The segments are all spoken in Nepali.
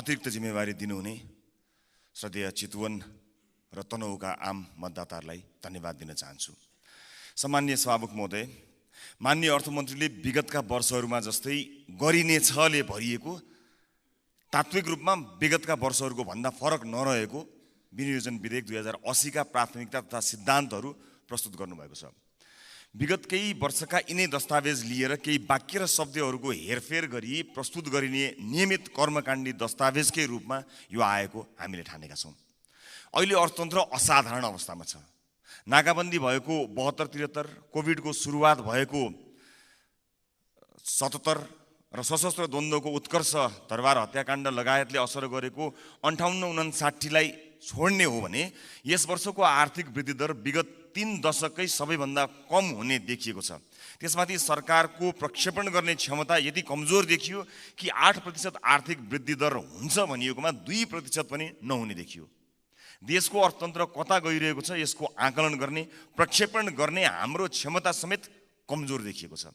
अतिरिक्त जिम्मेवारी दिनुहुने श्रद्धेय चितवन र तनहुँका आम मतदाताहरूलाई धन्यवाद दिन चाहन्छु। सम्माननीय सभामुख महोदय, माननीय अर्थमन्त्रीले विगतका वर्षहरूमा जस्तै गरिनेछले भरिएको तात्विक रूपमा विगतका वर्षहरूको भन्दा फरक नरहेको विनियोजन विधेयक 2080 का प्राथमिकता तथा सिद्धान्तहरू प्रस्तुत गर्नुभएको छ। विगत केही वर्षका यिनै दस्तावेज लिएर केही वाक्य र शब्दहरूको हेरफेर गरी प्रस्तुत गरिने नियमित कर्मकाण्डी दस्तावेजकै रूपमा यो आएको हामीले ठानेका छौँ। अहिले अर्थतन्त्र असाधारण अवस्थामा छ। नाकाबन्दी भएको 72-73, कोभिडको सुरुवात भएको 77 र सशस्त्र द्वन्द्वको उत्कर्ष दरबार हत्याकाण्ड लगायतले असर गरेको 58-59लाई छोड्ने हो भने यस वर्षको आर्थिक वृद्धि दर विगत 3 दशकै सबैभन्दा कम हुने देखिएको छ। त्यसमाथि सरकारको प्रक्षेपण गर्ने क्षमता यति कमजोर देखियो कि 8% आर्थिक वृद्धि दर हुन्छ भनिएकोमा 2% पनि नहुने देखियो। देशको अर्थतन्त्र कता गइरहेको छ यसको आकलन गर्ने, प्रक्षेपण गर्ने हाम्रो क्षमता समेत कमजोर देखिएको छ।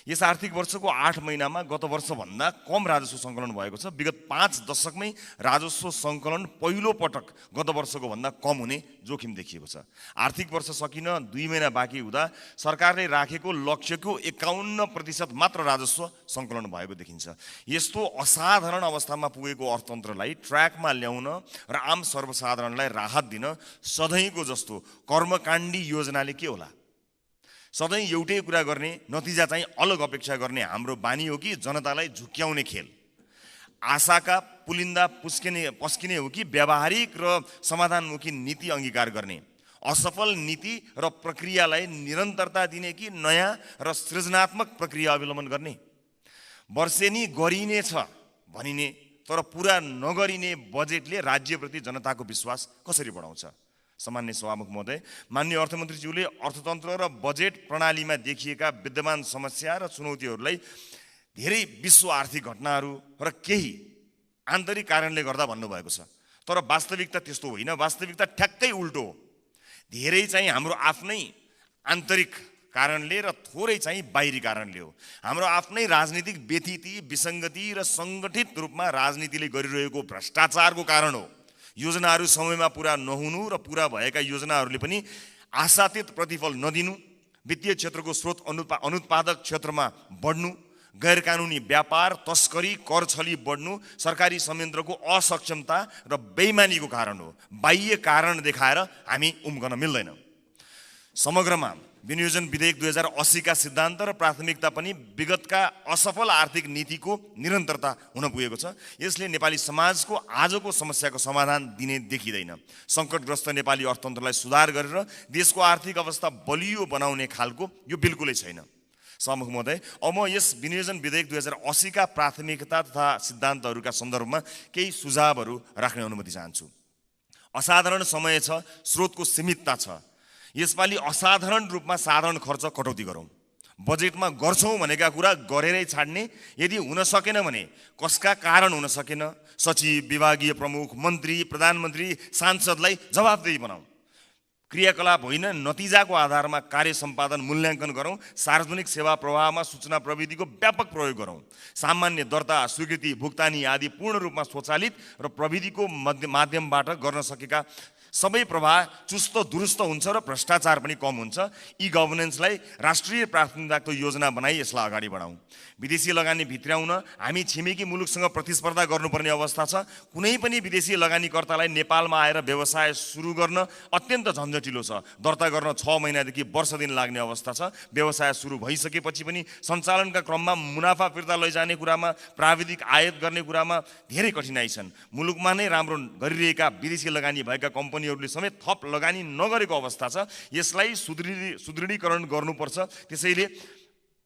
यस आर्थिक वर्षको 8 महिनामा गत वर्षभन्दा कम राजस्व सङ्कलन भएको छ। विगत 5 दशकमै राजस्व सङ्कलन पहिलो पटक गत वर्षको भन्दा कम हुने जोखिम देखिएको छ। आर्थिक वर्ष सकिन 2 महिना बाँकी हुँदा सरकारले राखेको लक्ष्यको 51% मात्र राजस्व सङ्कलन भएको देखिन्छ। यस्तो असाधारण अवस्थामा पुगेको अर्थतन्त्रलाई ट्र्याकमा ल्याउन र आम सर्वसाधारणलाई राहत दिन सधैँको जस्तो कर्मकाण्डी योजनाले के होला? सधैँ एउटै कुरा गर्ने, नतिजा चाहिँ अलग अपेक्षा गर्ने हाम्रो बानी हो कि जनतालाई झुक्क्याउने खेल? आशाका पुलिन्दा पस्किने हो कि व्यावहारिक र समाधानमुखी नीति अङ्गीकार गर्ने? असफल नीति र प्रक्रियालाई निरन्तरता दिने कि नयाँ र सृजनात्मक प्रक्रिया अवलम्बन गर्ने? वर्षेनी गरिनेछ भनिने तर पुरा नगरिने बजेटले राज्यप्रति जनताको विश्वास कसरी बढाउँछ? सम्माननीय सभामुख महोदय, माननीय अर्थमन्त्रीज्यूले अर्थतन्त्र र बजेट प्रणालीमा देखिएका विद्यमान समस्या र चुनौतीहरूलाई धेरै विश्व आर्थिक घटनाहरू र केही आन्तरिक कारणले गर्दा भन्नुभएको छ। तर वास्तविकता त्यस्तो होइन। वास्तविकता ठ्याक्कै उल्टो हो। धेरै चाहिँ हाम्रो आफ्नै आन्तरिक कारणले र थोरै चाहिँ बाहिरी कारणले हो। हाम्रो आफ्नै राजनीतिक व्यथिति, विसङ्गति र सङ्गठित रूपमा राजनीतिले गरिरहेको भ्रष्टाचारको कारण हो। योजनाहरू समयमा पुरा नहुनु र पुरा भएका योजनाहरूले पनि आशातीत प्रतिफल नदिनु, वित्तीय क्षेत्रको स्रोत अनुत्पादक क्षेत्रमा बढ्नु, गैरकानुनी व्यापार, तस्करी, कर छली बढ्नु सरकारी संयन्त्रको असक्षमता र बेइमानीको कारण हो। बाह्य कारण देखाएर हामी उम्कन मिल्दैन। समग्रमा विनियोजन विधेयक 2080 का सिद्धान्त र प्राथमिकता पनि विगतका असफल आर्थिक नीतिको निरन्तरता हुन पुगेको छ। यसले नेपाली समाजको आजको समस्याको समाधान दिने देखिँदैन। सङ्कटग्रस्त नेपाली अर्थतन्त्रलाई सुधार गरेर देशको आर्थिक अवस्था बलियो बनाउने खालको यो बिल्कुलै छैन। सभामुख महोदय, अब म यस विनियोजन विधेयक 2080 का प्राथमिकता तथा सिद्धान्तहरूका सन्दर्भमा केही सुझावहरू राख्ने अनुमति चाहन्छु। असाधारण समय छ, स्रोतको सीमितता छ। यसपालि असाधारण रूपमा साधारण खर्च कटौती गरौँ। बजेटमा गर्छौँ भनेका कुरा गरेरै छाड्ने, यदि हुन सकेन भने कसका कारण हुन सकेन, सचिव, विभागीय प्रमुख, मन्त्री, प्रधानमन्त्री, सांसदलाई जवाफदेही बनाऊ। क्रियाकलाप होइन, नतिजाको आधारमा कार्य सम्पादन मूल्याङ्कन गरौँ। सार्वजनिक सेवा प्रवाहमा सूचना प्रविधिको व्यापक प्रयोग गरौँ। सामान्य दर्ता, स्वीकृति, भुक्तानी आदि पूर्ण रूपमा स्वचालित र प्रविधिको माध्यमबाट गर्न सकेका सबै प्रवाह चुस्त दुरुस्त हुन्छ र भ्रष्टाचार पनि कम हुन्छ। ई गभर्नेन्सलाई राष्ट्रिय प्राथमिकताको योजना बनाई यसलाई अगाडि बढाउँ। विदेशी लगानी भित्र्याउन हामी छिमेकी मुलुकसँग प्रतिस्पर्धा गर्नुपर्ने अवस्था छ। कुनै पनि विदेशी लगानीकर्तालाई नेपालमा आएर व्यवसाय सुरु गर्न अत्यन्त झन्झटिलो छ। दर्ता गर्न 6 महिनादेखि वर्ष दिन लाग्ने अवस्था छ। व्यवसाय सुरु भइसकेपछि पनि सञ्चालनका क्रममा मुनाफा फिर्ता लैजाने कुरामा, प्राविधिक आयात गर्ने कुरामा धेरै कठिनाइ छन्। मुलुकमा नै राम्रो गरिरहेका विदेशी लगानी भएका कम्पनीहरूले समेत थप लगानी नगरेको अवस्था छ। यसलाई सुदृढीकरण गर्नुपर्छ।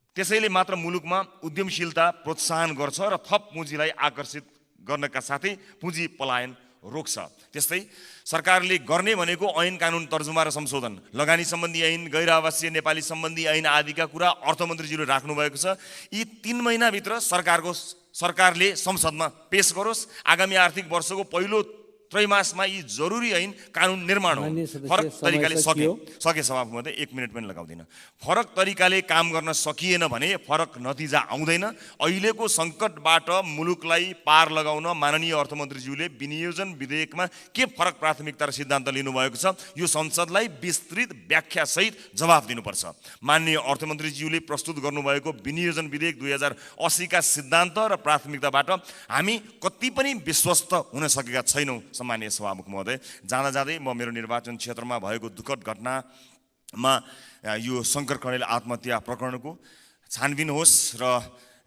त्यसैले मात्र मुलुकमा उद्यमशीलता प्रोत्साहन गर्छ र थप पुँजीलाई आकर्षित गर्नका साथै पुँजी पलायन रोक्छ। त्यस्तै सरकारले गर्ने भनेको ऐन कानुन तर्जुमा र संशोधन, लगानी सम्बन्धी ऐन, गैर आवासीय नेपाली सम्बन्धी ऐन आदिका कुरा अर्थमन्त्रीज्यूले राख्नु भएको छ। यी 3 महिनाभित्र सरकारले संसदमा पेश गरोस्। आगामी आर्थिक वर्षको पहिलो त्रैमासमा यी जरुरी ऐन कानुन निर्माण हो। माननीय सदस्य, फरक तरिकाले समय सके सभामुख महोदय 1 मिनेट पनि लगाउँदिन। फरक तरिकाले काम गर्न सकिएन भने फरक नतिजा आउँदैन। अहिलेको सङ्कटबाट मुलुकलाई पार लगाउन माननीय अर्थमन्त्रीज्यूले विनियोजन विधेयकमा के फरक प्राथमिकता र सिद्धान्त लिनुभएको छ, यो संसदलाई विस्तृत व्याख्या सहित जवाफ दिनुपर्छ। माननीय अर्थमन्त्रीज्यूले प्रस्तुत गर्नुभएको विनियोजन विधेयक 2080 का सिद्धान्त र प्राथमिकताबाट हामी कति पनि विश्वस्त हुन सकेका छैनौँ। सम्माननीय सभामुख महोदय, जाँदा जाँदै म मेरो निर्वाचन क्षेत्रमा भएको दुःखद घटनामा यो शङ्कर कणेल आत्महत्या प्रकरणको छानबिन होस् र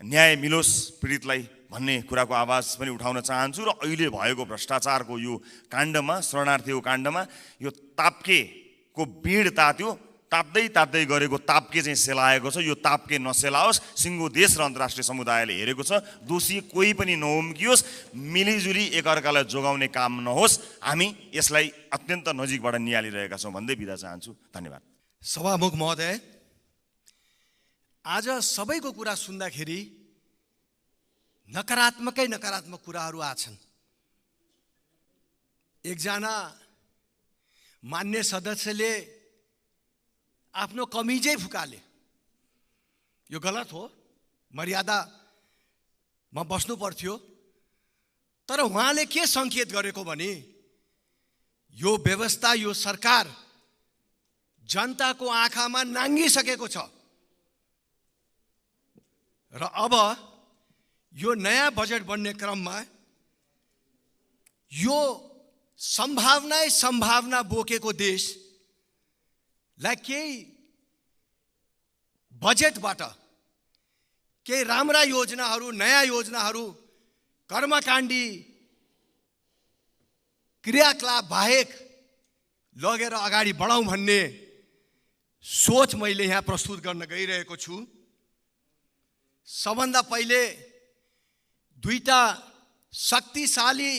न्याय मिलोस् पीडितलाई भन्ने कुराको आवाज पनि उठाउन चाहन्छु। र अहिले भएको भ्रष्टाचारको यो काण्डमा, शरणार्थीको काण्डमा यो ताप्केको बिँड तात्यो, ताप्दै गरेको ताप्के चाहिँ सेलाएको छ। यो ताप्के नसेलाओस्, सिङ्गो देश र अन्तर्राष्ट्रिय समुदायले हेरेको छ। दोषी कोही पनि नउम्कियोस्, मिलिजुली एकअर्कालाई जोगाउने काम नहोस्। हामी यसलाई अत्यन्त नजिकबाट निहालिरहेका छौँ भन्दै बिदा चाहन्छु। धन्यवाद। सभामुख महोदय, आज सबैको कुरा सुन्दाखेरि नकारात्मक कुराहरू आछन्। एकजना मान्य सदस्यले आफ्नो कमिजै फुकाले, यो गलत हो, मर्यादामा बस्नु पर्थ्यो। तर उहाँले के सङ्केत गरेको भने यो व्यवस्था, यो सरकार जनताको आँखामा नाङ्गिसकेको छ र अब यो नयाँ बजेट बन्ने क्रममा यो सम्भावना बोकेको देशलाई केही बजेटबाट केही राम्रा योजनाहरू, नयाँ योजनाहरू, कर्मकाण्डी क्रियाकलाप बाहेक लगेर अगाडि बढाउँ भन्ने सोच मैले यहाँ प्रस्तुत गर्न गइरहेको छु। सबभन्दा पहिले दुईटा शक्तिशाली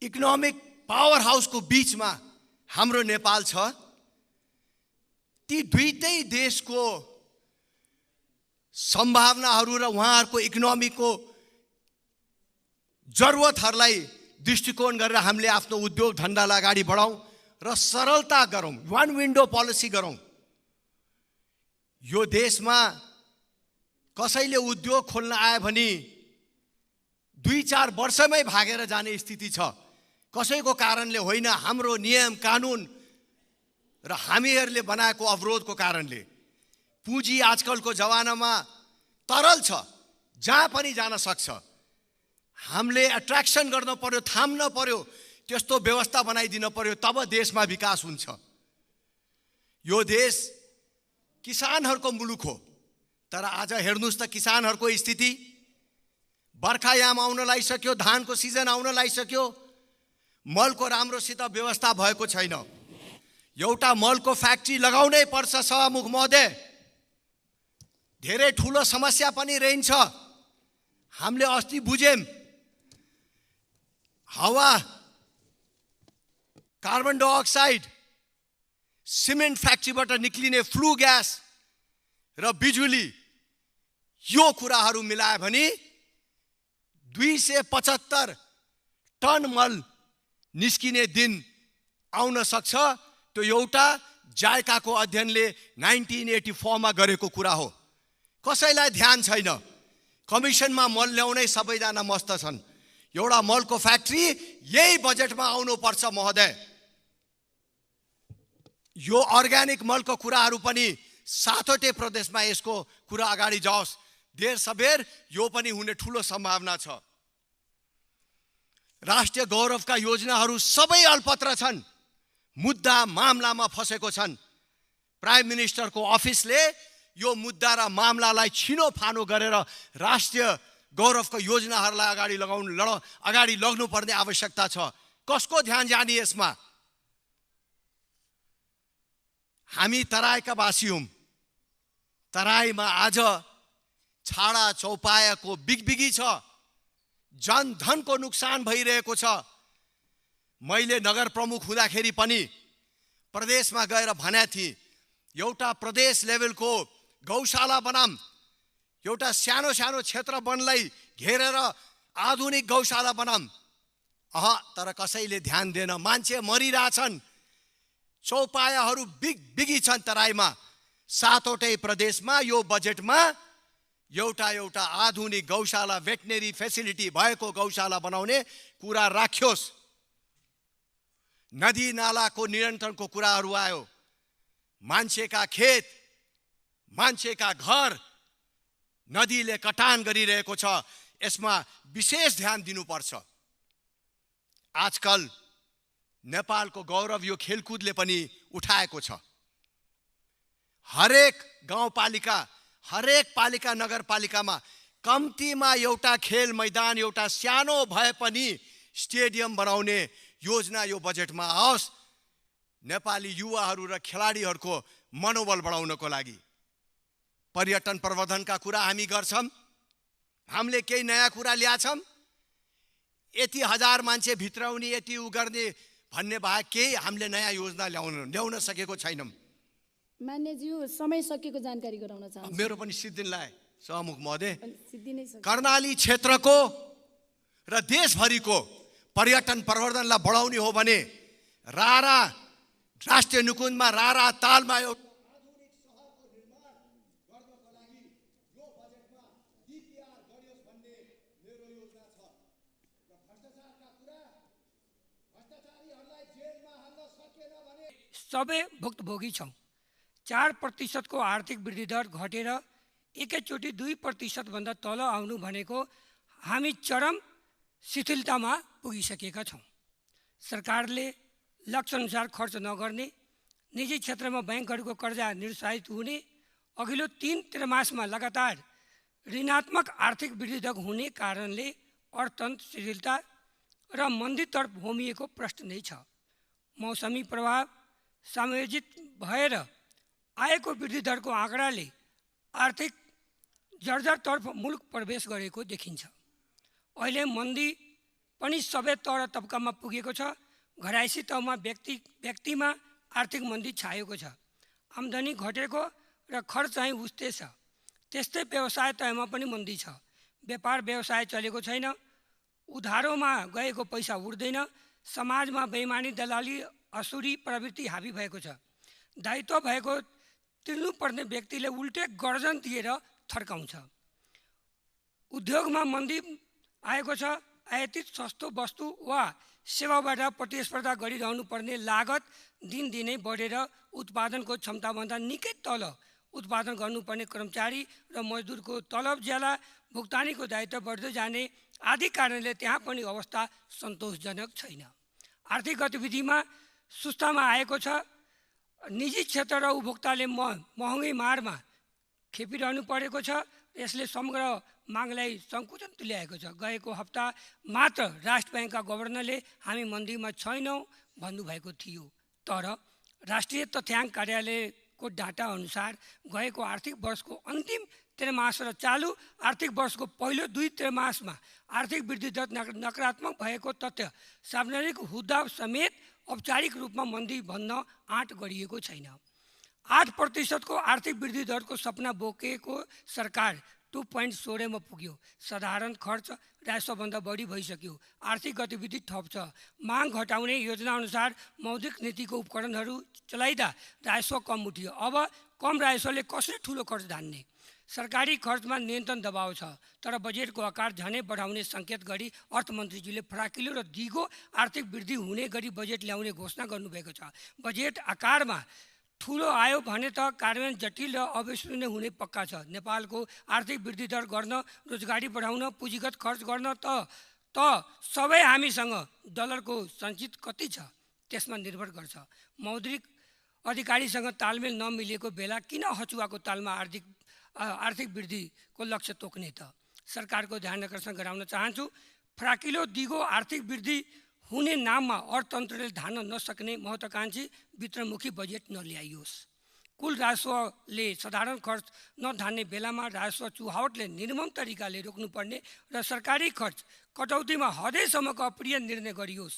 इकोनोमिक पावर हाउसको बीचमा हाम्रो नेपाल छ। ती दुईटै देशको सम्भावनाहरू र उहाँहरूको इकोनोमीको जरुरतहरूलाई दृष्टिकोण गरेर हामीले आफ्नो उद्योग धन्दालाई अगाडि बढाउँ र सरलता गरौँ, वान विन्डो पोलिसी गरौँ। यो देशमा कसैले उद्योग खोल्न आयो भने 2-4 वर्षमै भागेर जाने स्थिति छ। कसैको कारणले होइन, हाम्रो नियम कानुन र हामीहरूले बनाएको अवरोधको कारणले। पुँजी आजकलको जमानामा तरल छ, जहाँ पनि जान सक्छ। हामीले एट्र्याक्सन गर्न पर्यो, थाम्न पर्यो, त्यस्तो व्यवस्था बनाइदिन पर्यो, तब देशमा विकास हुन्छ। यो देश किसानहरूको मुलुक हो, तर आज हेर्नुहोस् त किसानहरूको स्थिति। बर्खायाम आउन लागिसक्यो, धानको सिजन आउन लागिसक्यो, मलको राम्रोसित व्यवस्था भएको छैन। एउटा मलको फ्याक्ट्री लगाउनै पर्छ सभामुख महोदय। धेरै ठुलो समस्या पनि रहन्छ। हामीले अस्ति बुझ्यौँ, हावा, कार्बन डाइअक्साइड, सिमेन्ट फ्याक्ट्रीबाट निक्लिने फ्लू ग्यास र बिजुली, यो कुराहरू मिलायो भने 275 टन मल निस्किने दिन आउन सक्छ। त्यो एउटा जायकाको अध्ययनले 1984 मा गरेको कुरा हो। कसैलाई ध्यान छैन, कमिसनमा मल ल्याउनै सबैजना मस्त छन्। एउटा मलको फ्याक्ट्री यही बजेटमा आउनुपर्छ महोदय। यो अर्ग्यानिक मलको कुराहरू पनि 7वटै प्रदेशमा यसको कुरा अगाडि जाओस्। देर सबेर यो पनि हुने ठुलो सम्भावना छ। राष्ट्रिय गौरवका योजनाहरू सबै अल्पत्र छन्, मुद्दा मामलामा फसेको छन्। प्राइम मिनिस्टरको अफिसले यो मुद्दा र मामलालाई छिनोफानो गरेर राष्ट्रिय गौरवका योजनाहरूलाई अगाडि लग्नुपर्ने आवश्यकता छ। कसको ध्यान जाने यसमा? हामी तराईका वासी हौँ। तराईमा आज छाडा चौपायाको बिगबिगी छ, जनधनको नुकसान भइरहेको छ। मैले नगर प्रमुख हुँदाखेरि पनि प्रदेशमा गएर भनेको थिएँ, एउटा प्रदेश लेभलको गौशाला बनाम, एउटा सानो सानो क्षेत्र वनलाई घेरेर आधुनिक गौशाला बनाम। तर कसैले ध्यान दिएन। मान्छे मरिरहेछन्, चौपायाहरू बिगी छन् तराईमा। 7वटै प्रदेशमा यो बजेटमा एउटा आधुनिक गौशाला, भेटनेरी फेसिलिटी भएको गौशाला बनाउने कुरा राखियोस्। नदी नालाको नियन्त्रणको कुराहरू आयो। मान्छेका खेत, मान्छेका घर नदीले कटान गरिरहेको छ, यसमा विशेष ध्यान दिनुपर्छ। आजकल नेपालको गौरव यो खेलकुदले पनि उठाएको छ। हरेक गाउँपालिका, हरेक पालिका, नगरपालिकामा कम्तीमा एउटा खेल मैदान, एउटा सानो भए पनि स्टेडियम बनाउने योजना यो बजेटमा आओस्, नेपाली युवाहरू र खेलाडीहरूको मनोबल बढाउनको लागि। पर्यटन प्रवर्धनका कुरा हामी गर्छौँ, हामीले केही नयाँ कुरा ल्याछौँ। यति हजार मान्छे भित्राउने, यति उ गर्ने भन्ने बाहेक केही हामीले नयाँ योजना ल्याउन सकेको छैनौँ। मान्यज्यू, समय सकिएको जानकारी गराउन चाहन्छु। मेरो पनि सिद्धिनलाई सहमुख महोदय, सिद्धि नै छ। कर्णाली क्षेत्रको र देशभरिको पर्यटन प्रवर्धनलाई बढाउने हो भने रारा राष्ट्रिय निकुञ्जमा, रारा तालमा एउटा सबै भुक्तभोगी छौँ। 4% को आर्थिक वृद्धि दर घटेर एकैचोटि 2% भन्दा तल आउनु भनेको हामी चरम शिथिलतामा पुगिसकेका छौँ। सरकारले लक्ष्यअनुसार खर्च नगर्ने, निजी क्षेत्रमा ब्याङ्कहरूको कर्जा निरुत्साहित हुने, अघिल्लो 3 त्रैमासमा लगातार ऋणात्मक आर्थिक वृद्धि दर हुने कारणले अर्थतन्त्र शिथिलता र मन्दीतर्फ होमिएको प्रश्न नै छ। मौसमी प्रभाव समायोजित भएर आएको वृद्धि दरको आँकडाले आर्थिक जर्जरतर्फ मुलुक प्रवेश गरेको देखिन्छ। अहिले मन्दी पनि सबै तह र तबकामा पुगेको छ। घरायसी तहमा व्यक्तिमा आर्थिक मन्दी छाएको छ। आम्दानी घटेको र खर्च चाहिँ उस्तै छ। त्यस्तै व्यवसाय तहमा पनि मन्दी छ। व्यापार व्यवसाय चलेको छैन। उधारोमा गएको पैसा उड्दैन। समाजमा बेइमानी, दलाली, असुरी प्रवृत्ति हावी भएको छ। दायित्व भएको तिर्नुपर्ने व्यक्तिले उल्टे गर्जन दिएर थर्काउँछ। उद्योगमा मन्दी आएको छ। आयातित सस्तो वस्तु वा सेवाबाट प्रतिस्पर्धा गरिरहनु पर्ने लागत दिनदिनै बढेर उत्पादनको क्षमताभन्दा निकै तल उत्पादन गर्नुपर्ने कर्मचारी र मजदुरको तलब ज्याला, भुक्तानीको दायित्व बढ्दै जाने आदि कारणले त्यहाँ पनि अवस्था सन्तोषजनक छैन। आर्थिक गतिविधिमा सुस्तामा आएको छ। निजी क्षेत्र र उपभोक्ताले महँगी मारमा खेपिरहनु परेको छ। यसले समग्र मागलाई सङ्कुचन तुल्याएको छ। गएको हप्ता मात्र राष्ट्र ब्याङ्कका गभर्नरले हामी मन्दीमा छैनौँ भन्नुभएको थियो। तर राष्ट्रिय तथ्याङ्क कार्यालयको डाटा अनुसार गएको आर्थिक वर्षको अन्तिम त्रैमास र चालु आर्थिक वर्षको पहिलो 2 त्रैमासमा आर्थिक वृद्धि दर नकारात्मक भएको तथ्य सार्वजनिक हुँदा समेत औपचारिक रूपमा मन्दी भन्न आँट गरिएको छैन। 8% को आर्थिक वृद्धि दरको सपना बोकेको सरकार 2.16 मा पुग्यो। साधारण खर्च राजस्वभन्दा बढी भइसक्यो। आर्थिक गतिविधि ठप छ। माग घटाउने योजनाअनुसार मौद्रिक नीतिको उपकरणहरू चलाइदा राजस्व कम उठ्यो। अब कम राजस्वले कसरी ठुलो खर्च धान्ने? सरकारी खर्चमा नियन्त्रण दबाव छ। तर बजेटको आकार झनै बढाउने सङ्केत गरी अर्थमन्त्रीजीले फराकिलो र दिगो आर्थिक वृद्धि हुने गरी बजेट ल्याउने घोषणा गर्नुभएको छ। बजेट आकारमा ठुलो आयो भने त कार्यान्वयन जटिल र अविश्वसनीय हुने पक्का छ। नेपालको आर्थिक वृद्धि दर गर्न, रोजगारी बढाउन, पुँजीगत खर्च गर्न त सबै हामीसँग डलरको सञ्चित कति छ त्यसमा निर्भर गर्छ। मौद्रिक अधिकारीसँग तालमेल नमिलेको बेला किन हचुवाको तालमा आर्थिक वृद्धिको लक्ष्य तोक्ने त? सरकारको ध्यान आकर्षण गराउन चाहन्छु। फराकिलो दिगो आर्थिक वृद्धि हुने नाममा अर्थतन्त्रले धान्न नसक्ने महत्त्वाकांक्षी वित्तमुखी बजेट नल्याइयोस्। कुल राजस्वले साधारण खर्च नधान्ने बेलामा राजस्व चुहावटले निर्मम तरिकाले रोक्नुपर्ने र सरकारी खर्च कटौतीमा हदैसम्मको अप्रिय निर्णय गरियोस्।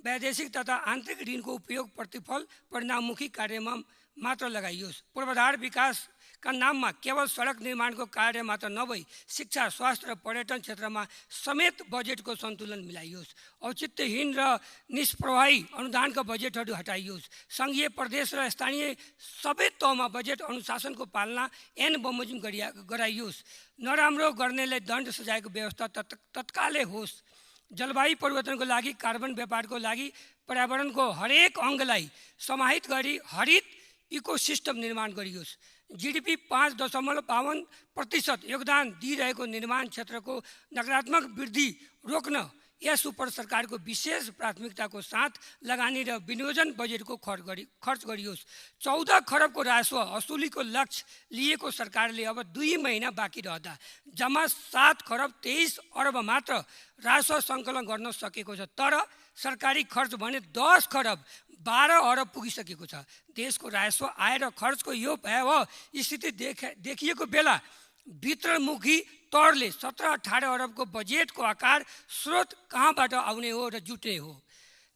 वैदेशिक तथा आन्तरिक ऋणको उपयोग प्रतिफल परिणाममुखी कार्यमा मात्र लगाइयोस्। पूर्वाधार विकास का नाममा केवल सडक निर्माणको कार्य मात्र नभई शिक्षा, स्वास्थ्य र पर्यटन क्षेत्रमा समेत बजेटको सन्तुलन मिलाइयोस्। औचित्यहीन र निष्प्रभावी अनुदानका बजेटहरू हटाइयोस्। सङ्घीय, प्रदेश र स्थानीय सबै तहमा बजेट अनुशासनको पालना ऐन बमोजिम गराइयोस्। नराम्रो गर्नेलाई दण्ड सजायको व्यवस्था तत्कालै होस्। जलवायु परिवर्तनको लागि, कार्बन व्यापारको लागि पर्यावरणको हरेक अङ्गलाई समाहित गरी हरित इकोसिस्टम निर्माण गरियोस्। जीडीपी 5.52% योगदान दिइरहेको निर्माण क्षेत्रको नकारात्मक वृद्धि रोक्न यस उप सरकारको विशेष प्राथमिकताको साथ लगानी र विनियोजन बजेटको खर्च गरियोस्। 14 खरबको राजस्व असुलीको लक्ष्य लिएको सरकारले अब 2 महिना बाँकी रहँदा जम्मा 7 खरब 23 अर्ब मात्र राजस्व सङ्कलन गर्न सकेको छ। तर सरकारी खर्च भने 10 खरब 12 अरब पुगिसकेको छ। देशको राजस्व आय र खर्चको यो भयावह स्थिति देखिएको बेला भित्रमुखी तौरले 17-18 अरबको बजेटको आकार स्रोत कहाँबाट आउने हो र जुट्ने हो।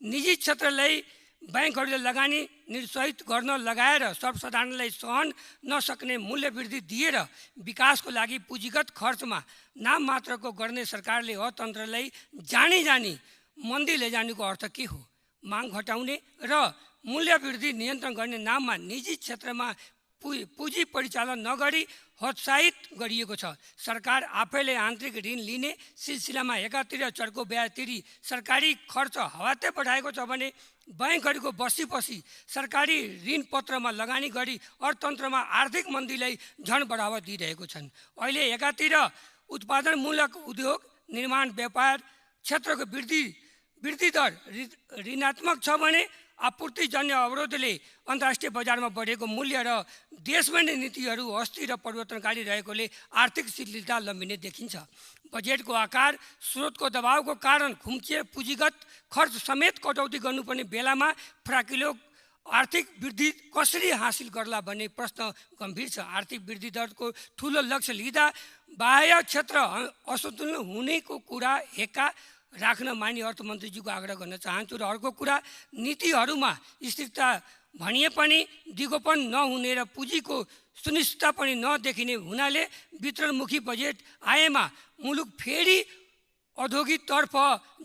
निजी क्षेत्रलाई ब्याङ्कहरूले लगानी निरुत्साहित गर्न लगाएर सर्वसाधारणलाई सहन नसक्ने मूल्य वृद्धि दिएर विकासको लागि पुँजीगत खर्चमा नाम मात्रको गर्ने सरकारले अर्थतन्त्रलाई जानी मन्दी लैजानुको अर्थ के हो? माग घटाउने र मूल्य वृद्धि नियन्त्रण गर्ने नाममा निजी क्षेत्रमा पुँजी परिचालन नगरी हतोत्साहित गरिएको छ। सरकार आफैले आन्तरिक ऋण लिने सिलसिलामा एकातिर चर्को ब्याज तिरी सरकारी खर्च हावाते बढाएको छ भने ब्याङ्कहरूको बसी सरकारी ऋण पत्रमा लगानी गरी अर्थतन्त्रमा आर्थिक मन्दीलाई झन बढावा दिइरहेको छन्। अहिले एकातिर उत्पादनमूलक उद्योग, निर्माण, व्यापार क्षेत्रको वृद्धि दर ऋणात्मक छ भने आपूर्तिजन्य अवरोधले अन्तर्राष्ट्रिय बजारमा बढेको मूल्य र देशमा नै नीतिहरू अस्थिर र परिवर्तनकारी रहेकोले आर्थिक शिथिलता लम्बिने देखिन्छ। बजेटको आकार स्रोतको दबावको कारण खुम्चिए पुँजीगत खर्च समेत कटौती गर्नुपर्ने बेलामा फराकिलो आर्थिक वृद्धि कसरी हासिल गर्ला भन्ने प्रश्न गम्भीर छ। आर्थिक वृद्धि दरको ठुलो लक्ष्य लिँदा बाह्य क्षेत्र असन्तुलन हुनेको कुरा हेक्का राख्न माननीय अर्थमन्त्रीजीको आग्रह गर्न चाहन्छु। र अर्को कुरा, नीतिहरूमा स्थिरता भनिए पनि दिगोपन नहुने र पुँजीको सुनिश्चितता पनि नदेखिने हुनाले वितरणमुखी बजेट आएमा मुलुक फेरि औद्योगिकतर्फ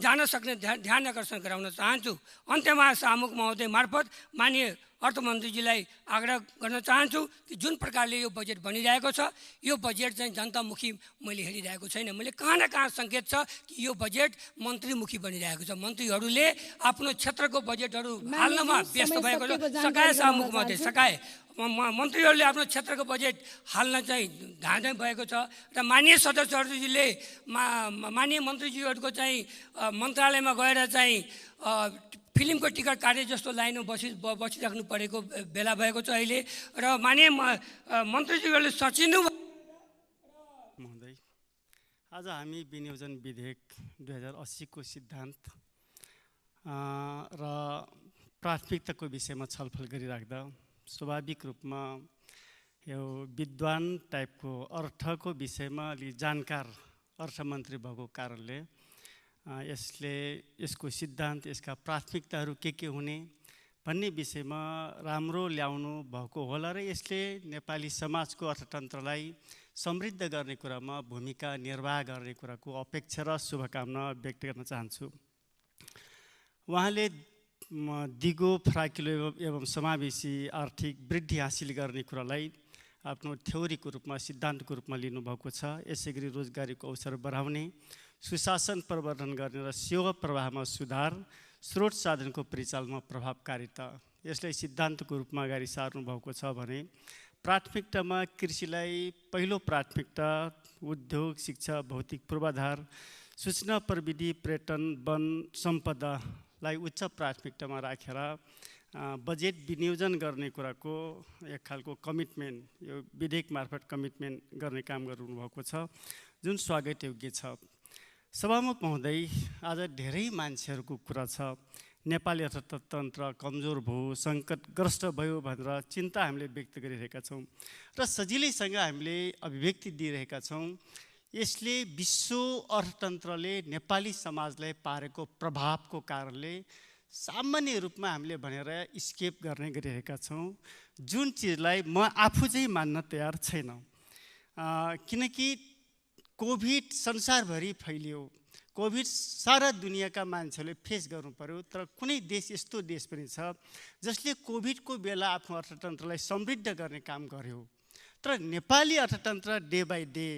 जान सक्ने ध्यान आकर्षण गराउन चाहन्छु। अन्त्यमा सामुक महोदय मार्फत माननीय अर्थमन्त्रीजीलाई आग्रह गर्न चाहन्छु कि जुन प्रकारले यो बजेट बनिरहेको छ, यो बजेट चाहिँ जनतामुखी मैले हेरिरहेको छैन। मैले कहाँ न कहाँ सङ्केत छ कि यो बजेट मन्त्रीमुखी बनिरहेको छ। मन्त्रीहरूले आफ्नो क्षेत्रको बजेटहरू हाल्नमा व्यस्त भएको छ। सकाए सामुक महोदय, सकाए मन्त्रीहरूले आफ्नो क्षेत्रको बजेट हाल्न चाहिँ धाँधै भएको छ र माननीय सदस्यहरूले माननीय मन्त्रीजीहरूको चाहिँ मन्त्रालयमा गएर चाहिँ फिल्मको टिकट काटे जस्तो लाइनमा बसिराख्नु परेको बेला भएको छ अहिले। र माननीय मन्त्रीजीहरूले सचिनु महोदय, आज हामी विनियोजन विधेयक 2080 को सिद्धान्त र प्राथमिकताको विषयमा छलफल गरिराख्दा स्वाभाविक रूपमा यो विद्वान टाइपको अर्थको विषयमा अलि जानकार अर्थमन्त्री भएको कारणले यसको सिद्धान्त, यसका प्राथमिकताहरू के हुने भन्ने विषयमा राम्रो ल्याउनु भएको होला र यसले नेपाली समाजको अर्थतन्त्रलाई समृद्ध गर्ने कुरामा भूमिका निर्वाह गर्ने कुराको अपेक्षा र शुभकामना व्यक्त गर्न चाहन्छु। उहाँले दिगो, फराकिलो एवं समावेशी आर्थिक वृद्धि हासिल गर्ने कुरालाई आफ्नो थ्योरीको रूपमा, सिद्धान्तको रूपमा लिनुभएको छ। यसै गरी रोजगारीको अवसर बढाउने, सुशासन प्रवर्धन गर्ने र सेवा प्रवाहमा सुधार, स्रोत साधनको परिचालनमा प्रभावकारिता, यसलाई सिद्धान्तको रूपमा अगाडि सार्नु भएको छ भने प्राथमिकतामा कृषिलाई पहिलो प्राथमिकता, उद्योग, शिक्षा, भौतिक पूर्वाधार, सूचना प्रविधि, पर्यटन, वन सम्पदालाई उच्च प्राथमिकतामा राखेर बजेट विनियोजन गर्ने कुराको एक खालको कमिटमेन्ट, यो विधेयक मार्फत कमिटमेन्ट गर्ने काम गर्नुभएको छ, जुन स्वागत योग्य छ। सभामुख महोदय, आज धेरै मान्छेहरूको कुरा छ नेपाली अर्थतन्त्र कमजोर भयो, सङ्कटग्रस्त भयो भनेर चिन्ता हामीले व्यक्त गरिरहेका छौँ र सजिलैसँग हामीले अभिव्यक्ति दिइरहेका छौँ। यसले विश्व अर्थतन्त्रले नेपाली समाजलाई पारेको प्रभावको कारणले सामान्य रूपमा हामीले भनेर स्केप गर्ने गरिरहेका छौँ, जुन चिजलाई म आफू चाहिँ मान्न तयार छैन। किनकि कोभिड संसारभरि फैलियो, कोभिड सारा दुनियाँका मान्छेहरूले फेस गर्नु पर्यो, तर कुनै देश यस्तो देश पनि छ जसले कोभिडको बेला आफ्नो अर्थतन्त्रलाई समृद्ध गर्ने काम गर्यो। तर नेपाली अर्थतन्त्र डे बाई डे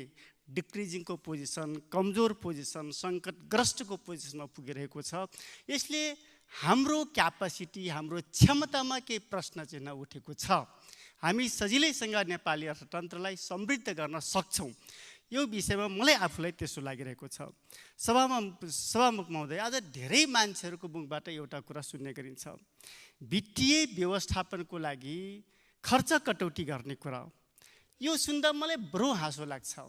डिक्रिजिङको पोजिसन, कमजोर पोजिसन, सङ्कटग्रस्तको पोजिसनमा पुगिरहेको छ। यसले हाम्रो क्यापासिटी, हाम्रो क्षमतामा केही प्रश्न चिन्ह उठेको छ। हामी सजिलैसँग नेपाली अर्थतन्त्रलाई समृद्ध गर्न सक्छौँ, यो विषयमा मलाई आफूलाई त्यसो लागिरहेको छ। सभामुख महोदय, आज धेरै मान्छेहरूको मुखबाट एउटा कुरा सुन्ने गरिन्छ, वित्तीय व्यवस्थापनको लागि खर्च कटौती गर्ने कुरा। यो सुन्दा मलाई बडो हाँसो लाग्छ।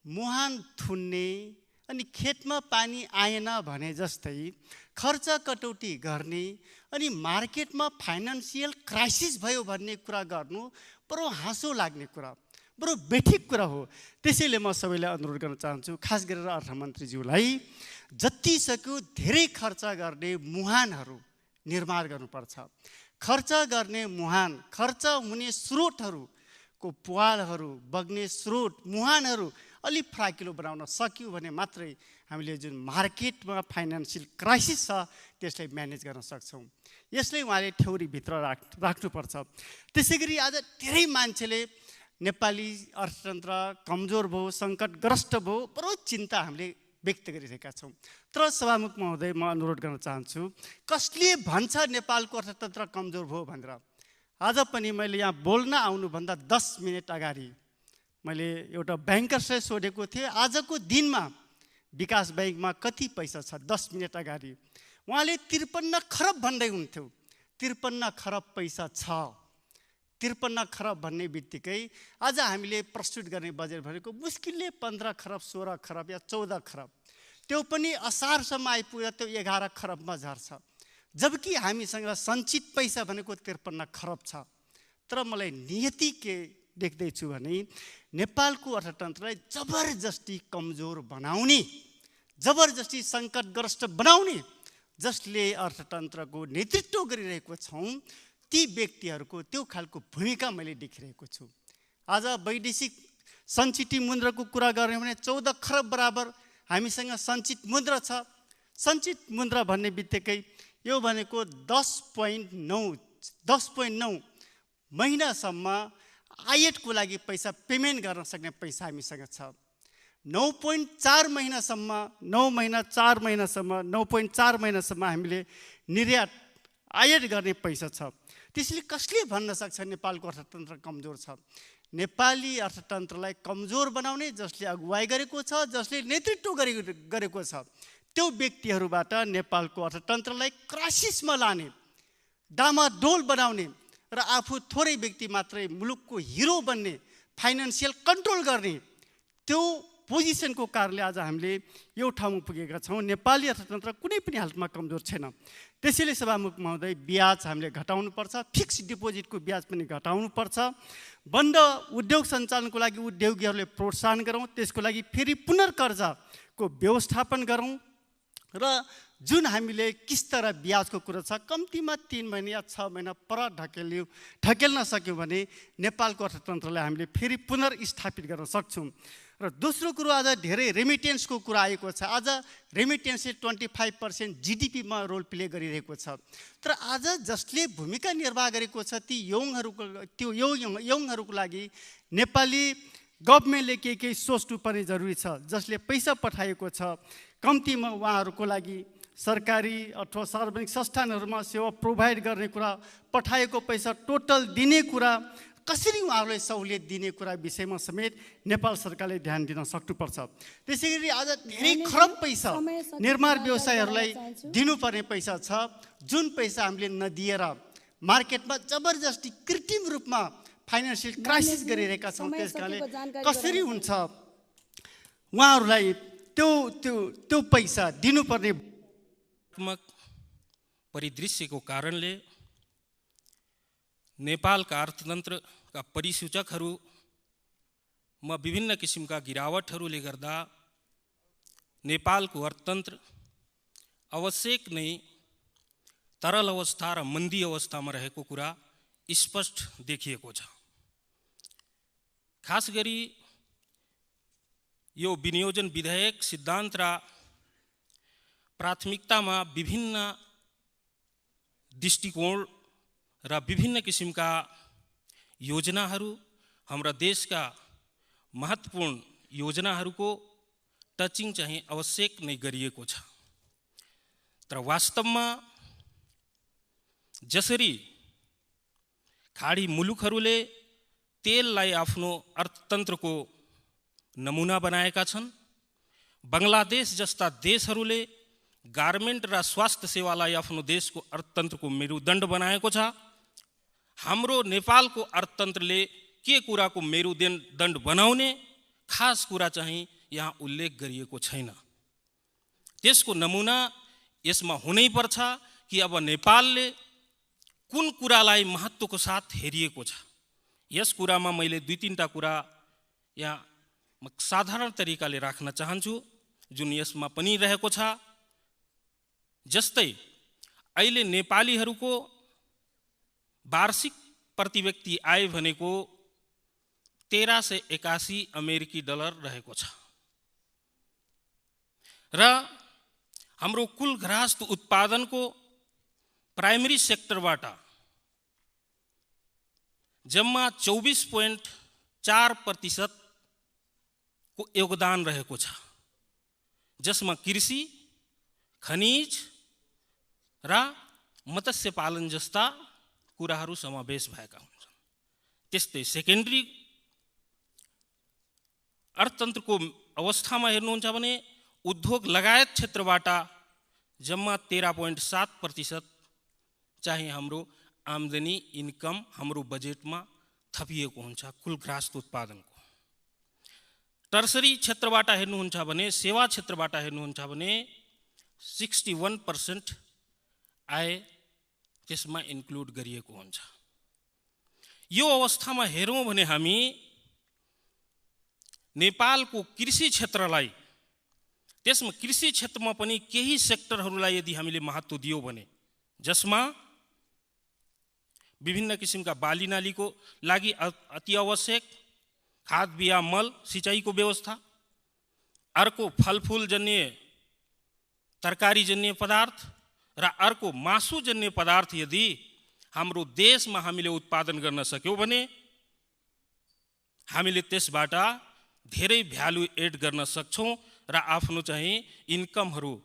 मुहान थुन्ने अनि खेतमा पानी आएन भने जस्तै खर्च कटौती गर्ने अनि मार्केटमा फाइनान्सियल क्राइसिस भयो भन्ने कुरा गर्नु बडो हाँसो लाग्ने कुरा, बडो बेठिक कुरा हो। त्यसैले म सबैलाई अनुरोध गर्न चाहन्छु, खास गरेर अर्थमन्त्रीज्यूलाई जतिसक्यो धेरै खर्च गर्ने मुहानहरू निर्माण गर्नुपर्छ। खर्च गर्ने मुहान, खर्च हुने स्रोतहरूको पुवालहरू, बग्ने स्रोत, मुहानहरू अलिक फराकिलो बनाउन सक्यो भने मात्रै हामीले जुन मार्केटमा फाइनान्सियल क्राइसिस छ त्यसलाई म्यानेज गर्न सक्छौँ। यसलाई उहाँले ठेउरीभित्र राख्नुपर्छ। त्यसै गरी आज धेरै मान्छेले नेपाली अर्थतन्त्र कमजोर भयो, सङ्कटग्रस्त भयो, बडो चिन्ता हामीले व्यक्त गरिरहेका छौँ। तर सभामुख महोदय, म अनुरोध गर्न चाहन्छु, कसले भन्छ नेपालको अर्थतन्त्र कमजोर भयो भनेर? आज पनि मैले यहाँ बोल्न आउनुभन्दा 10 मिनट अगाडि मैले एउटा ब्याङ्कर्सलाई सोधेको थिएँ, आजको दिनमा विकास ब्याङ्कमा कति पैसा छ? 10 मिनट अगाडि उहाँले 53 खरब भन्दै हुन्थ्यो। 53 खरब पैसा छ। 53 खरब भन्ने बित्तिकै आज हामीले प्रस्तुत गर्ने बजेट भनेको मुस्किलले 15 खरब, 16 खरब या 14 खरब, त्यो पनि असारसम्म आइपुग्दा त्यो 11 खरबमा झर्छ। जबकि हामीसँग सञ्चित पैसा भनेको 53 खरब छ। तर मलाई नियति के देख्दैछु भने नेपालको अर्थतन्त्रलाई जबरजस्ती कमजोर बनाउने, जबरजस्ती सङ्कटग्रस्त बनाउने जसले अर्थतन्त्रको नेतृत्व गरिरहेको छौँ ती व्यक्तिहरूको त्यो खालको भूमिका मैले देखिरहेको छु। आज वैदेशिक सञ्चित मुद्राको कुरा गर्ने भने 14 खरब बराबर हामीसँग सञ्चित मुद्रा छ। सञ्चित मुद्रा भन्ने बित्तिकै यो भनेको 10.9 महिनासम्म आयातको लागि पैसा पेमेन्ट गर्न सक्ने पैसा हामीसँग छ। 9.4 महिनासम्म 9.4 महिनासम्म हामीले निर्यात आयात गर्ने पैसा छ। त्यसैले कसले भन्न सक्छ नेपालको अर्थतन्त्र कमजोर छ? नेपाली अर्थतन्त्रलाई कमजोर बनाउने जसले अगुवाई गरेको छ, जसले नेतृत्व गरेको छ, त्यो व्यक्तिहरूबाट नेपालको अर्थतन्त्रलाई क्राइसिसमा लाने, डामाडोल बनाउने र आफू थोरै व्यक्ति मात्रै मुलुकको हिरो बन्ने, फाइनान्सियल कन्ट्रोल गर्ने त्यो पोजिसनको कारणले आज हामीले यो ठाउँमा पुगेका छौँ। नेपाली अर्थतन्त्र कुनै पनि हालतमा कमजोर छैन। त्यसैले सभामुख महोदय, ब्याज हामीले घटाउनुपर्छ, फिक्स डिपोजिटको ब्याज पनि घटाउनुपर्छ। बन्द उद्योग सञ्चालनको लागि उद्योगीहरूले प्रोत्साहन गरौँ, त्यसको लागि फेरि पुनर्कर्जाको व्यवस्थापन गरौँ र जुन हामीले किस्त र ब्याजको कुरा छ कम्तीमा 3 महिना या 6 महिना पर ढकेल्न सक्यौँ भने नेपालको अर्थतन्त्रलाई हामीले फेरि पुनर्स्थापित गर्न सक्छौँ। र दोस्रो कुरो, आज धेरै रेमिटेन्सको कुरा आएको छ। आज रेमिटेन्सले 25% जिडिपीमा रोल प्ले गरिरहेको छ। तर आज जसले भूमिका निर्वाह गरेको छ ती यौङहरूको लागि नेपाली गभर्मेन्टले केही सोच्नुपर्ने जरुरी छ। जसले पैसा पठाएको छ कम्तीमा उहाँहरूको लागि सरकारी अथवा सार्वजनिक संस्थानहरूमा सेवा प्रोभाइड गर्ने कुरा, पठाएको पैसा टोटल दिने कुरा, कसरी उहाँहरूलाई सहुलियत दिने कुरा विषयमा समेत नेपाल सरकारले ध्यान दिन सक्नुपर्छ। त्यसै गरी आज धेरै खरब पैसा निर्माण व्यवसायहरूलाई दिनुपर्ने पैसा छ, जुन पैसा हामीले नदिएर मार्केटमा जबरजस्ती कृत्रिम रूपमा फाइनान्सियल क्राइसिस गरिरहेका छौँ। त्यस कारणले कसरी हुन्छ उहाँहरूलाई त्यो पैसा दिनुपर्ने परिदृश्यको कारणले नेपालका अर्थतन्त्रका परिसूचकहरूमा विभिन्न किसिमका गिरावटहरूले गर्दा नेपालको अर्थतन्त्र आवश्यक नै तरल अवस्था र मन्दी अवस्थामा रहेको कुरा स्पष्ट देखिएको छ। खास गरी यो विनियोजन विधेयक सिद्धान्त र प्राथमिकतामा विभिन्न दृष्टिकोण र विभिन्न किसिमका योजनाहरू, हाम्रा देशका महत्त्वपूर्ण योजनाहरूको टचिङ चाहिँ आवश्यक नै गरिएको छ। तर वास्तवमा जसरी खाडी मुलुकहरूले तेललाई आफ्नो अर्थतन्त्रको नमुना बनाएका छन्, बङ्गलादेश जस्ता देशहरूले गार्मेन्ट र स्वास्थ्य सेवालाई आफ्नो देशको अर्थतन्त्रको मेरुदण्ड बनाएको छ, हाम्रो नेपालको अर्थतन्त्रले के कुराको मेरुदण्ड बनाउने खास कुरा चाहिँ यहाँ उल्लेख गरिएको छैन। त्यसको नमुना यसमा हुनै पर्छ कि अब नेपालले कुन कुरालाई महत्त्वको साथ हेरिएको छ। यस कुरामा मैले 2-3टा कुरा यहाँ साधारण तरिकाले राख्न चाहन्छु जुन यसमा पनि रहेको छ। जस्तै अहिले नेपालीहरूको वार्षिक प्रति व्यक्ति आय भनेको 1381 अमेरिकी डलर रहेको छ र हाम्रो कुल घरायसी उत्पादनको प्राइमरी सेक्टरबाट जम्मा 24.4% को योगदान रहेको छ, जसमा कृषि, खनिज र मत्स्य पालन जस्ता कुराहरू समावेश भएका हुन्छन्। त्यस्तै सेकेन्डरी अर्थतन्त्रको अवस्थामा हेर्नुहुन्छ भने उद्योग लगायत क्षेत्रबाट जम्मा 13.7% चाहिँ हाम्रो आम्दानी इन्कम हाम्रो बजेटमा थपिएको हुन्छ कुल घरायसी उत्पादनको। टर्सरी क्षेत्रबाट हेर्नुहुन्छ भने, सेवा क्षेत्रबाट हेर्नुहुन्छ भने 61% आय त्यसमा इन्क्लुड गरिएको हुन्छ। यो अवस्थामा हेरौँ भने हामी नेपालको कृषि क्षेत्रलाई, त्यसमा कृषि क्षेत्रमा पनि केही सेक्टरहरूलाई यदि हामीले महत्त्व दियौँ भने, जसमा विभिन्न किसिमका बाली नालीको लागि अति आवश्यक खाद बिया मल सिँचाइको व्यवस्था, अर्को फलफुल जन्य तरकारी जन्य पदार्थ र अर्को मासु जन्य पदार्थ यदि हाम्रो देशमा हामीले उत्पादन गर्न सक्यौँ भने हामीले त्यसबाट धेरै भ्यालु एड गर्न सक्छौँ र आफ्नो चाहिँ इन्कमहरू,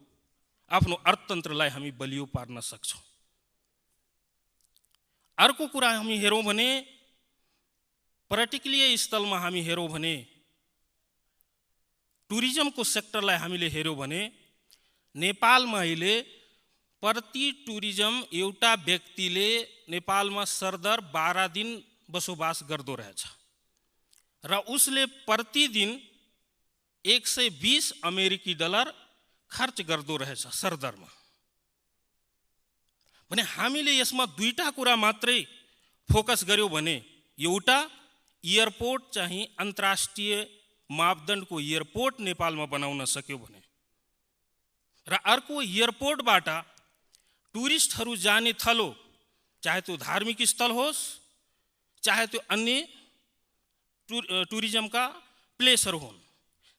आफ्नो अर्थतन्त्रलाई हामी बलियो पार्न सक्छौँ। अर्को कुरा हामी हेरौँ भने पर्यटकीय स्थलमा हामी हेरौँ भने टुरिज्मको सेक्टरलाई हामीले हेर्यौँ भने नेपालमा अहिले प्रति टुरिज्म एउटा व्यक्तिले नेपालमा सरदर 12 दिन बसोबास गर्दो रहेछ र उसले प्रतिदिन 120 अमेरिकी डलर खर्च गर्दो रहेछ सरदरमा। भने हामीले यसमा 2टा कुरा मात्रै फोकस गर्यौँ भने, एउटा एयरपोर्ट चाहिँ अन्तर्राष्ट्रिय मापदण्डको एयरपोर्ट नेपालमा बनाउन सक्यौँ भने र अर्को एयरपोर्टबाट टुरिस्टहरू जाने थलो, चाहे त्यो धार्मिक स्थल होस् चाहे त्यो अन्य टुरिज्मका प्लेसहरू हुन्,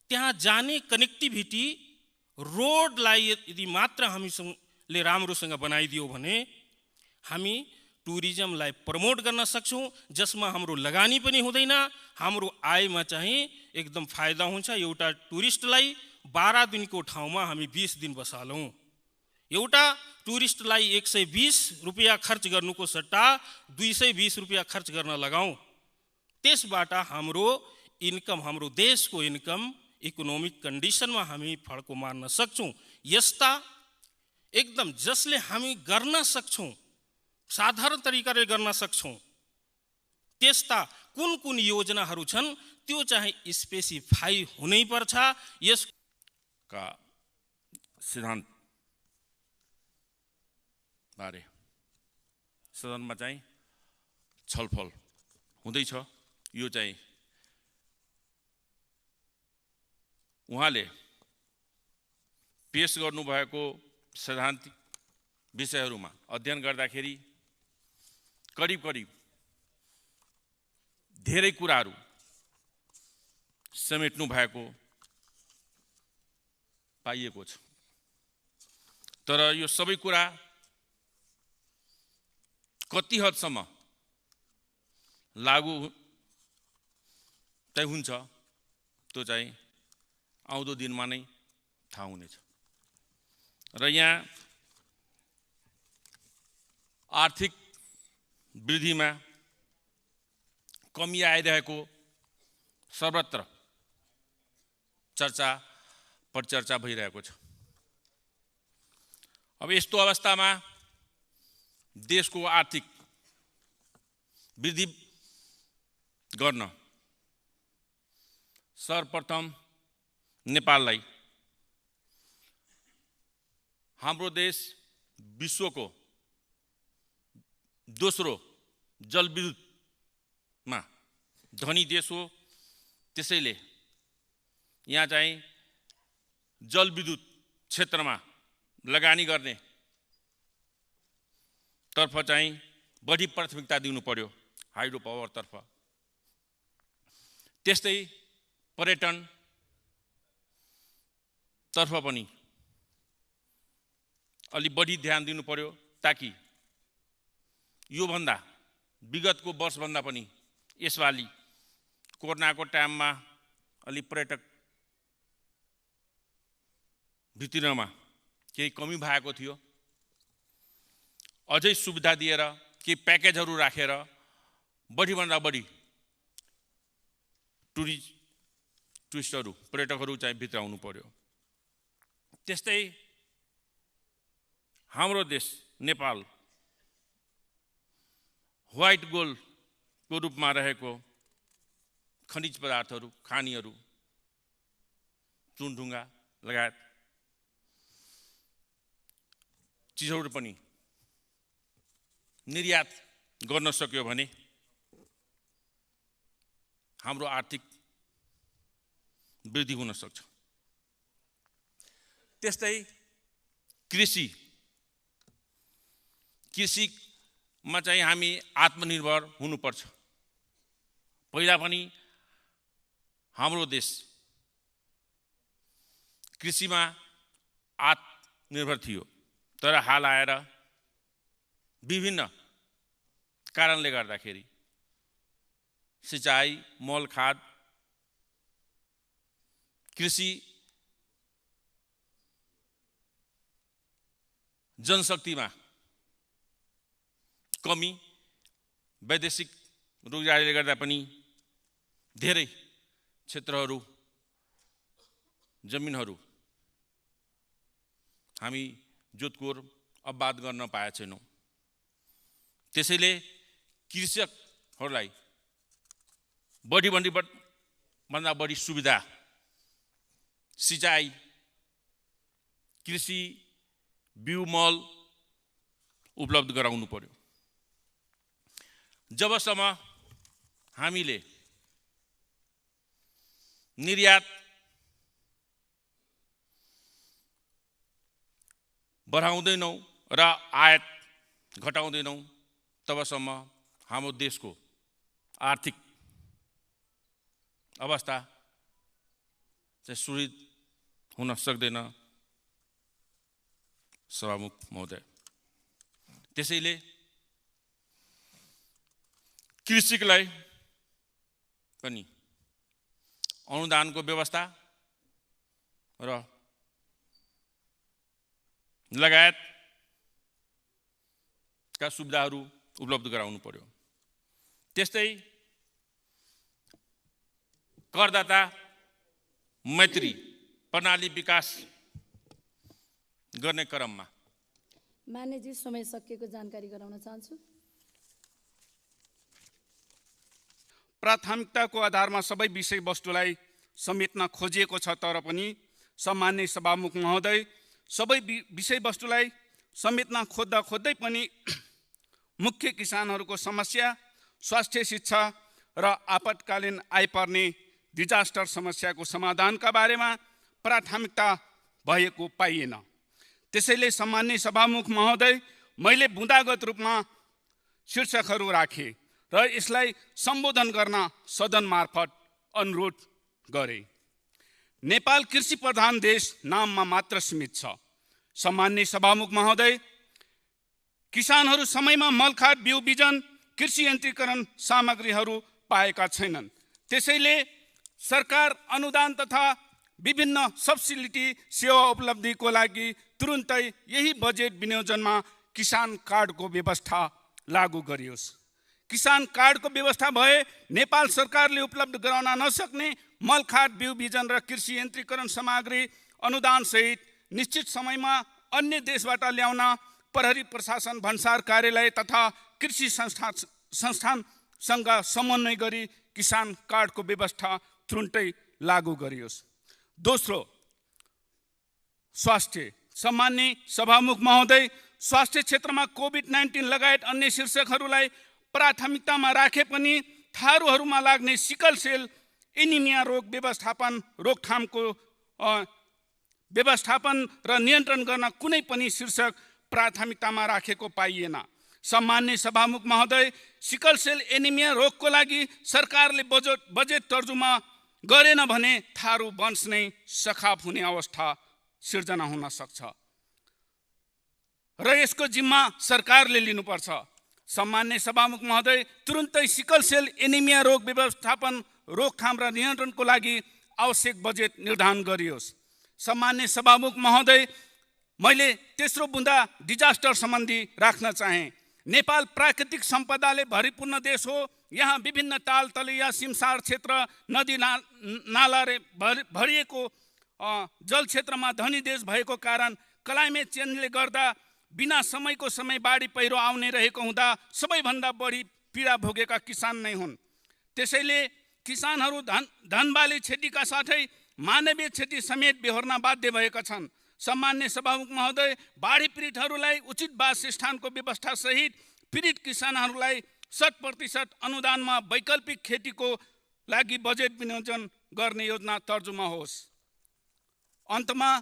त्यहाँ जाने कनेक्टिभिटी रोडलाई यदि मात्र हामीले राम्रोसँग बनाइदियो भने हामी टुरिज्मलाई प्रमोट गर्न सक्छौँ, जसमा हाम्रो लगानी पनि हुँदैन, हाम्रो आयमा चाहिँ एकदम फाइदा हुन्छ। एउटा टुरिस्टलाई 12 दिनको ठाउँमा हामी 20 दिन बसालौँ, एउटा टुरिस्टलाई 120 रुपियाँ खर्च गर्नुको सट्टा 220 रुपियाँ खर्च गर्न लगाऊँ, त्यसबाट हाम्रो इन्कम, हाम्रो देशको इन्कम इकोनोमिक कन्डिसनमा हामी फड्को मार्न सक्छौँ। यस्ता एकदम जसले हामी गर्न सक्छौँ, साधारण तरिकाले गर्न सक्छौँ, त्यस्ता कुन कुन योजनाहरू छन् त्यो चाहिँ स्पेसिफाई हुनै पर्छ। यसका सिद्धान्त बारे सदनमा चाहिँ छलफल हुँदैछ। यो चाहिँ उहाँले पेश गर्नुभएको सैद्धान्तिक विषयहरूमा अध्ययन गर्दाखेरि करिब करिब धेरै कुराहरू समेट्नु भएको पाइएको छ। तर यो सबै कुरा कति हदसम्म लागू चाहिँ हुन्छ त्यो चाहिँ आउँदो दिनमा नै थाहा हुनेछ। र यहाँ आर्थिक वृद्धिमा कमी आइरहेको सर्वत्र चर्चा परिचर्चा भइरहेको छ। अब यस्तो अवस्थामा देशको आर्थिक वृद्धि गर्न सर्वप्रथम नेपाललाई हाम्रो देश विश्वको दोस्रो जलविद्युतमा धनी देश हो। त्यसैले यहाँ चाहिँ जलविद्युत क्षेत्रमा लगानी गर्ने तर्फ चाहिँ बढी प्राथमिकता दिनु पर्यो, हाइड्रो पावरतर्फ। त्यस्तै पर्यटन तर्फ पनि अलि बढी ध्यान दिनु पर्यो, ताकि योभन्दा विगतको वर्षभन्दा पनि यसपालि कोरोनाको टाइममा अलि पर्यटक भित्रिनमा केही कमी भएको थियो। अझै सुविधा दिएर केही प्याकेजहरू राखेर बढीभन्दा बढी टुरिस्टहरू पर्यटकहरू चाहिँ भित्र आउनु पर्यो। त्यस्तै हाम्रो देश नेपाल व्हाइट गोल्डको रूपमा रहेको खनिज पदार्थहरू, खानीहरू, चुनढुङ्गा लगायत चिजहरू पनि निर्यात गर्न सक्यो भने हाम्रो आर्थिक वृद्धि हुन सक्छ। त्यस्तै कृषिमा चाहिँ हामी आत्मनिर्भर हुनुपर्छ। पहिला पनि हाम्रो देश कृषिमा आत्मनिर्भर थियो, तर हाल आएर विभिन्न कारणले गर्दाखेरि सिँचाइ, मल खाद, कृषि, जनशक्तिमा कमी, वैदेशिक रोजगारीले गर्दा पनि धेरै क्षेत्रहरू, जमिनहरू हामी जोतकोर आबाद गर्न पाएका छैनौँ। त्यसैले कृषकहरूलाई भन्दा बढी सुविधा, सिँचाइ, कृषि, बिउ, मल उपलब्ध गराउनु पर्यो। जबसम्म हामीले निर्यात बढाउँदैनौँ र आयात घटाउँदैनौँ, तबसम्म हाम्रो देशको आर्थिक अवस्था चाहिँ सुदृढ हुन सक्दैन, सभामुख महोदय। त्यसैले कृषिलाई पनि अनुदानको व्यवस्था र लगायतका सुविधाहरू उपलब्ध गराउनु पर्यो। त्यस्तै करदाता मैत्री प्रणाली विकास गर्ने क्रममा मान्यजी समय सकिएको जानकारी गराउन चाहन्छु। प्राथमिकताको आधारमा सबै विषयवस्तुलाई समेट्न खोजिएको छ, तर पनि सम्माननीय सभामुख महोदय, सबै विषयवस्तुलाई समेट्न खोज्दै पनि मुख्य किसानहरूको समस्या, स्वास्थ्य, शिक्षा र आपतकालीन आइपर्ने डिजास्टर समस्याको समाधानका बारेमा प्राथमिकता भएको पाइएन। त्यसैले सम्माननीय सभामुख महोदय, मैले बुँदागत रूपमा शीर्षकहरू राखेँ र यसलाई सम्बोधन गर्न सदन मार्फत अनुरोध गरे। नेपाल कृषि प्रधान देश नाममा मात्र सीमित छ। सम्माननीय सभामुख महोदय, किसानहरू समयमा मलखाद, बिउ बिजन, कृषि यन्त्रीकरण सामग्रीहरू पाएका छैनन्। त्यसैले सरकार अनुदान तथा विभिन्न सब्सिडी सेवा उपलब्धिको लागि तुरुन्तै यही बजेट विनियोजनमा किसान कार्डको व्यवस्था लागू गरियोस्। किसान कार्डको व्यवस्था भए नेपाल सरकारले उपलब्ध गराउन नसक्ने मलखाद, बिउ बिजन र कृषि यन्त्रीकरण सामग्री अनुदानसहित निश्चित समयमा अन्य देशबाट ल्याउन प्रहरी प्रशासन, भन्सार कार्यालय तथा कृषि संस्थानसँग समन्वय गरी किसान कार्डको व्यवस्था तुरुन्तै लागू गरियोस्। दोस्रो, स्वास्थ्य। सम्माननीय सभामुख महोदय, स्वास्थ्य क्षेत्रमा कोभिड-19 लगायत अन्य शीर्षकहरूलाई प्राथमिकतामा राखे पनि थारूहरूमा लाग्ने सिकल सेल एनिमिया रोग रोकथामको व्यवस्थापन र नियन्त्रण गर्न कुनै पनि शीर्षक प्राथमिकतामा राखेको पाइएन। सम्माननीय सभामुख महोदय, सिकल सेल एनिमिया रोगको लागि सरकारले बजेट तर्जुमा गरेन भने थारू वंश नै सखाप हुने अवस्था सिर्जना हुन सक्छ र यसको जिम्मा सरकारले लिनुपर्छ। सम्माननीय सभामुख महोदय, तुरुन्तै सिकल सेल एनिमिया रोग व्यवस्थापन, रोकथाम र नियन्त्रणको लागि आवश्यक बजेट निर्धारण गरियोस्। सम्माननीय सभामुख महोदय, मैले तेस्रो बुँदा डिजास्टर सम्बन्धी राख्न चाहे। नेपाल प्राकृतिक सम्पदाले भरिपूर्ण देश हो। यहाँ विभिन्न ताल तलैया, सिमसार क्षेत्र, नदी नालाले भरिएको जल क्षेत्रमा धनी देश भएको कारण क्लाइमेट चेन्जले गर्दा बिना समयको समय बाढी पहिरो आउने रहेको हुँदा सबैभन्दा बढी पीडा भोगेका किसान नै हुन्। त्यसैले किसानहरू धनबाली क्षतिका साथै मानवीय क्षति समेत बेहोर्न बाध्य भएका छन्। सम्माननीय सभामुख महोदय, बाढी पीडितहरूलाई उचित वासस्थानको व्यवस्था सहित पीडित किसानहरूलाई 100% अनुदानमा वैकल्पिक खेतीको लागि बजेट विनियोजन गर्ने योजना तर्जुमा होस्। अन्तमा,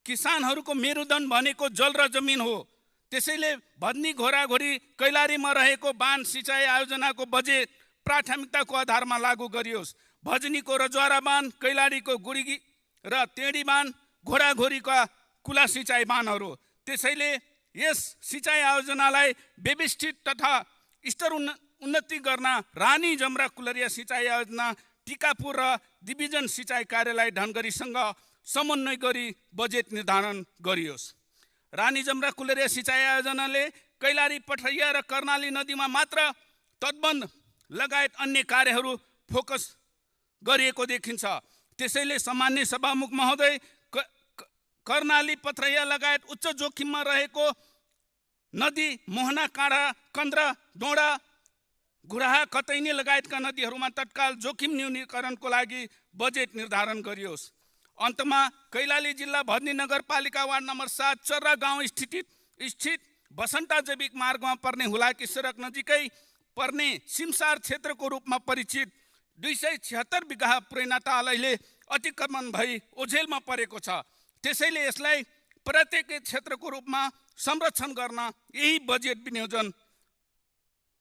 किसानहरूको मेरुदण्ड भनेको जल र जमिन हो। त्यसैले भद्नी, घोराघोरी, कैलालीमा रहेको बाँध सिँचाइ आयोजनाको बजेट प्राथमिकताको आधारमा लागू गरियोस्। भजनीको रजवारा बाँध, कैलालीको गुडिगी र तेडी बाँध घोराघोरीका कुला सिँचाइ बाँधहरू। त्यसैले यस सिँचाइ आयोजनालाई व्यवस्थित तथा स्तर उन्नति गर्न रानी जमरा कुलरिया सिँचाइ आयोजना, टिकापुर र डिभिजन सिँचाइ कार्यालय धनगढीसँग समन्वय गरी बजेट निर्धारण गरियोस्। रानी जमरा कुलरिया सिँचाइ आयोजनाले कैलाली, पठैया र कर्णाली नदीमा मात्र तटबन्ध लगायत अन्य कार्यहरू फोकस गरिएको देखिन्छ। त्यसैले सम्माननीय सभामुख महोदय, कर्णाली, पथरैया लगायत उच्च जोखिममा रहेको नदी मोहना, काँडा, कन्द्रा, डोडा, गुराहा, कतैनी लगायतका नदीहरूमा तत्काल जोखिम न्यूनीकरणको लागि बजेट निर्धारण गरियोस्। अन्तमा, कैलाली जिल्ला भद्नी नगरपालिका वार्ड नम्बर 7 चर्रा गाउँ स्थित बसन्ता जैविक मार्गमा पर्ने हुलाकी सडक नजिकै पर्ने सिमसार क्षेत्रको रूपमा परिचित 276 बिघा पुरैनाटाल अहिले अतिक्रमण भई ओझेलमा परेको छ। त्यसैले यसलाई प्रत्येक क्षेत्रको रूपमा संरक्षण गर्न यही बजेट विनियोजन